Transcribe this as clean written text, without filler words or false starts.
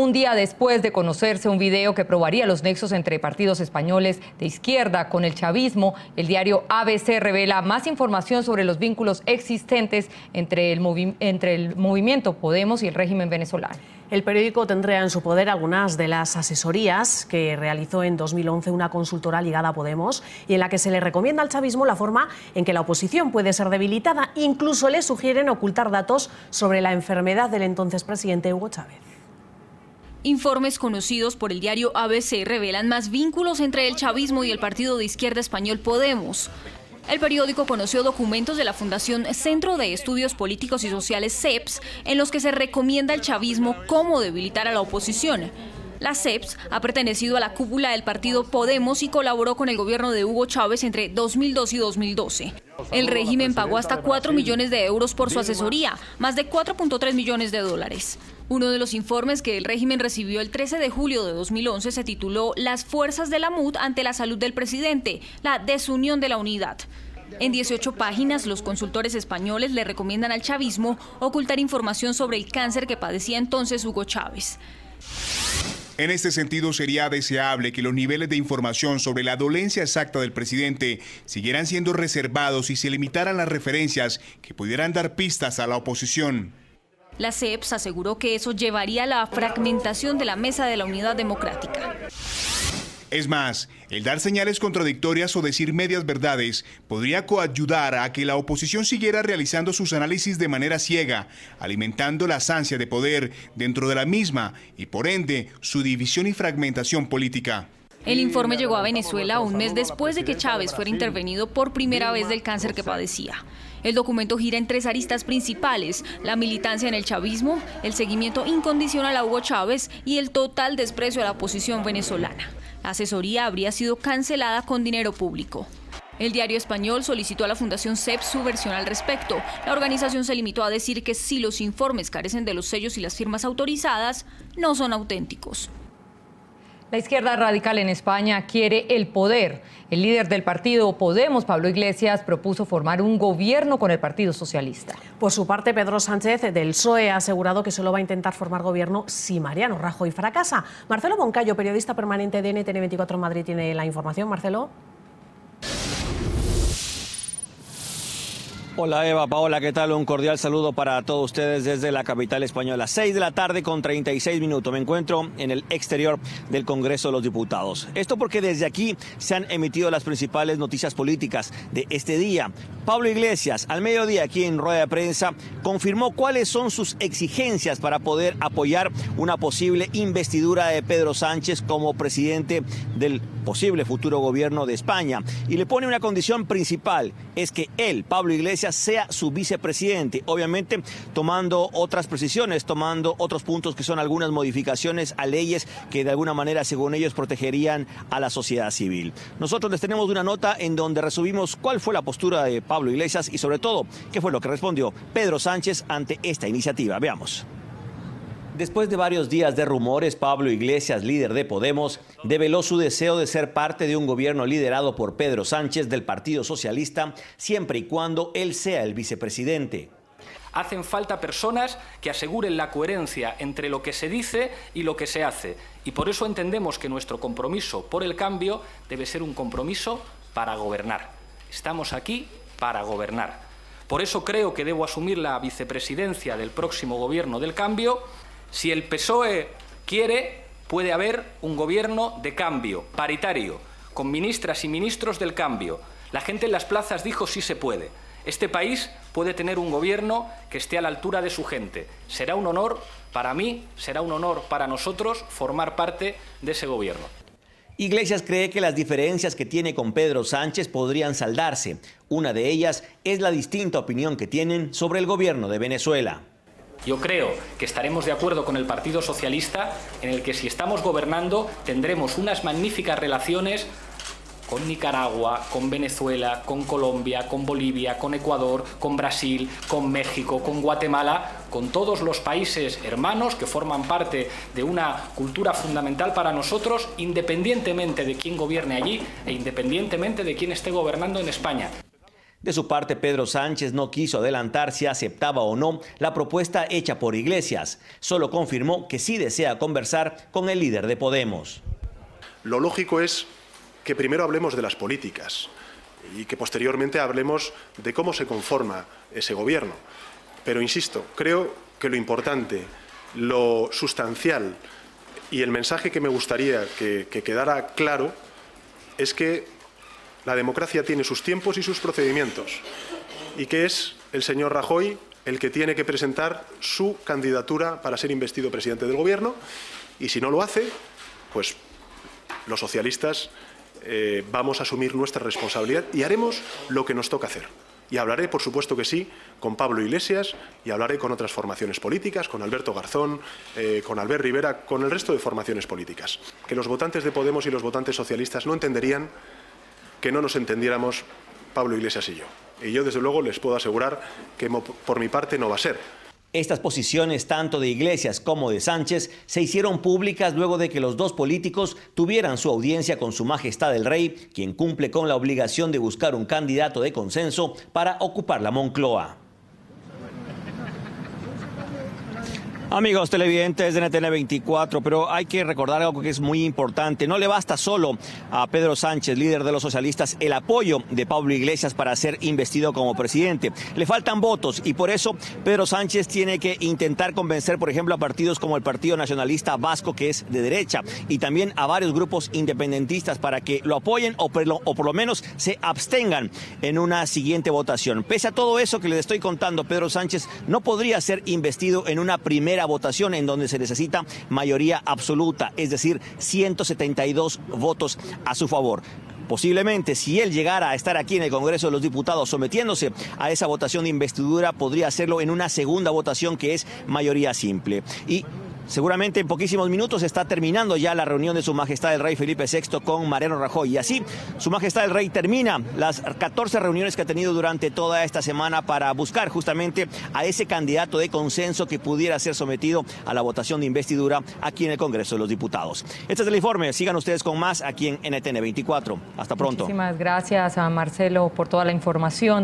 un día después de conocerse un video que probaría los nexos entre partidos españoles de izquierda con el chavismo, el diario ABC revela más información sobre los vínculos existentes entre el movimiento Podemos y el régimen venezolano. El periódico tendrá en su poder algunas de las asesorías que realizó en 2011 una consultora ligada a Podemos y en la que se le recomienda al chavismo la forma en que la oposición puede ser debilitada. Incluso le sugieren ocultar datos sobre la enfermedad del entonces presidente Hugo Chávez. Informes conocidos por el diario ABC revelan más vínculos entre el chavismo y el partido de izquierda español Podemos. El periódico conoció documentos de la Fundación Centro de Estudios Políticos y Sociales CEPS en los que se recomienda al chavismo cómo debilitar a la oposición. La CEPS ha pertenecido a la cúpula del partido Podemos y colaboró con el gobierno de Hugo Chávez entre 2002 y 2012. El régimen pagó hasta 4 millones de euros por su asesoría, más de 4.3 millones de dólares. Uno de los informes que el régimen recibió el 13 de julio de 2011 se tituló Las fuerzas de la MUD ante la salud del presidente, la desunión de la unidad. En 18 páginas, los consultores españoles le recomiendan al chavismo ocultar información sobre el cáncer que padecía entonces Hugo Chávez. En este sentido, sería deseable que los niveles de información sobre la dolencia exacta del presidente siguieran siendo reservados y se limitaran las referencias que pudieran dar pistas a la oposición. La CEPS aseguró que eso llevaría a la fragmentación de la Mesa de la Unidad Democrática. Es más, el dar señales contradictorias o decir medias verdades podría coayudar a que la oposición siguiera realizando sus análisis de manera ciega, alimentando las ansias de poder dentro de la misma y, por ende, su división y fragmentación política. El informe llegó a Venezuela un mes después de que Chávez fuera intervenido por primera vez del cáncer que padecía. El documento gira en 3 aristas principales: la militancia en el chavismo, el seguimiento incondicional a Hugo Chávez y el total desprecio a la oposición venezolana. La asesoría habría sido cancelada con dinero público. El diario español solicitó a la Fundación CEPS su versión al respecto. La organización se limitó a decir que si los informes carecen de los sellos y las firmas autorizadas, no son auténticos. La izquierda radical en España quiere el poder. El líder del partido Podemos, Pablo Iglesias, propuso formar un gobierno con el Partido Socialista. Por su parte, Pedro Sánchez del PSOE ha asegurado que solo va a intentar formar gobierno si Mariano Rajoy fracasa. Marcelo Moncayo, periodista permanente de NTN24 en Madrid, tiene la información. Marcelo. Hola Eva, Paola, ¿qué tal? Un cordial saludo para todos ustedes desde la capital española. 6 de la tarde con 36 minutos. Me encuentro en el exterior del Congreso de los Diputados. Esto porque desde aquí se han emitido las principales noticias políticas de este día. Pablo Iglesias, al mediodía aquí en rueda de prensa, confirmó cuáles son sus exigencias para poder apoyar una posible investidura de Pedro Sánchez como presidente del posible futuro gobierno de España. Y le pone una condición principal, es que él, Pablo Iglesias, sea su vicepresidente, obviamente tomando otras precisiones, tomando otros puntos que son algunas modificaciones a leyes que de alguna manera, según ellos, protegerían a la sociedad civil. Nosotros les tenemos una nota en donde resumimos cuál fue la postura de Pablo Iglesias y sobre todo qué fue lo que respondió Pedro Sánchez ante esta iniciativa. Veamos. Después de varios días de rumores, Pablo Iglesias, líder de Podemos, develó su deseo de ser parte de un gobierno liderado por Pedro Sánchez del Partido Socialista, siempre y cuando él sea el vicepresidente. Hacen falta personas que aseguren la coherencia entre lo que se dice y lo que se hace. Y por eso entendemos que nuestro compromiso por el cambio debe ser un compromiso para gobernar. Estamos aquí para gobernar. Por eso creo que debo asumir la vicepresidencia del próximo gobierno del cambio. Si el PSOE quiere, puede haber un gobierno de cambio, paritario, con ministras y ministros del cambio. La gente en las plazas dijo sí se puede. Este país puede tener un gobierno que esté a la altura de su gente. Será un honor para mí, será un honor para nosotros formar parte de ese gobierno. Iglesias cree que las diferencias que tiene con Pedro Sánchez podrían saldarse. Una de ellas es la distinta opinión que tienen sobre el gobierno de Venezuela. Yo creo que estaremos de acuerdo con el Partido Socialista en el que si estamos gobernando tendremos unas magníficas relaciones con Nicaragua, con Venezuela, con Colombia, con Bolivia, con Ecuador, con Brasil, con México, con Guatemala, con todos los países hermanos que forman parte de una cultura fundamental para nosotros, independientemente de quién gobierne allí e independientemente de quién esté gobernando en España. De su parte, Pedro Sánchez no quiso adelantar si aceptaba o no la propuesta hecha por Iglesias. Solo confirmó que sí desea conversar con el líder de Podemos. Lo lógico es que primero hablemos de las políticas y que posteriormente hablemos de cómo se conforma ese gobierno. Pero insisto, creo que lo importante, lo sustancial y el mensaje que me gustaría que quedara claro es que la democracia tiene sus tiempos y sus procedimientos y que es el señor Rajoy el que tiene que presentar su candidatura para ser investido presidente del Gobierno, y si no lo hace, pues los socialistas vamos a asumir nuestra responsabilidad y haremos lo que nos toca hacer. Y hablaré, por supuesto que sí, con Pablo Iglesias y hablaré con otras formaciones políticas, con Alberto Garzón, con Albert Rivera, con el resto de formaciones políticas. Que los votantes de Podemos y los votantes socialistas no entenderían que no nos entendiéramos Pablo Iglesias y yo. Y yo, desde luego, les puedo asegurar que por mi parte no va a ser. Estas posiciones, tanto de Iglesias como de Sánchez, se hicieron públicas luego de que los dos políticos tuvieran su audiencia con Su Majestad el Rey, quien cumple con la obligación de buscar un candidato de consenso para ocupar la Moncloa. Amigos televidentes de NTN 24, pero hay que recordar algo que es muy importante. No le basta solo a Pedro Sánchez, líder de los socialistas, el apoyo de Pablo Iglesias para ser investido como presidente. Le faltan votos y por eso Pedro Sánchez tiene que intentar convencer, por ejemplo, a partidos como el Partido Nacionalista Vasco, que es de derecha, y también a varios grupos independentistas para que lo apoyen o por lo menos se abstengan en una siguiente votación. Pese a todo eso que les estoy contando, Pedro Sánchez no podría ser investido en una primera votación en donde se necesita mayoría absoluta, es decir, 172 votos a su favor. Posiblemente, si él llegara a estar aquí en el Congreso de los Diputados sometiéndose a esa votación de investidura, podría hacerlo en una segunda votación que es mayoría simple. Y seguramente en poquísimos minutos está terminando ya la reunión de Su Majestad el Rey Felipe VI con Mariano Rajoy. Y así, Su Majestad el Rey termina las 14 reuniones que ha tenido durante toda esta semana para buscar justamente a ese candidato de consenso que pudiera ser sometido a la votación de investidura aquí en el Congreso de los Diputados. Este es el informe. Sigan ustedes con más aquí en NTN 24. Hasta pronto. Muchísimas gracias a Marcelo por toda la información.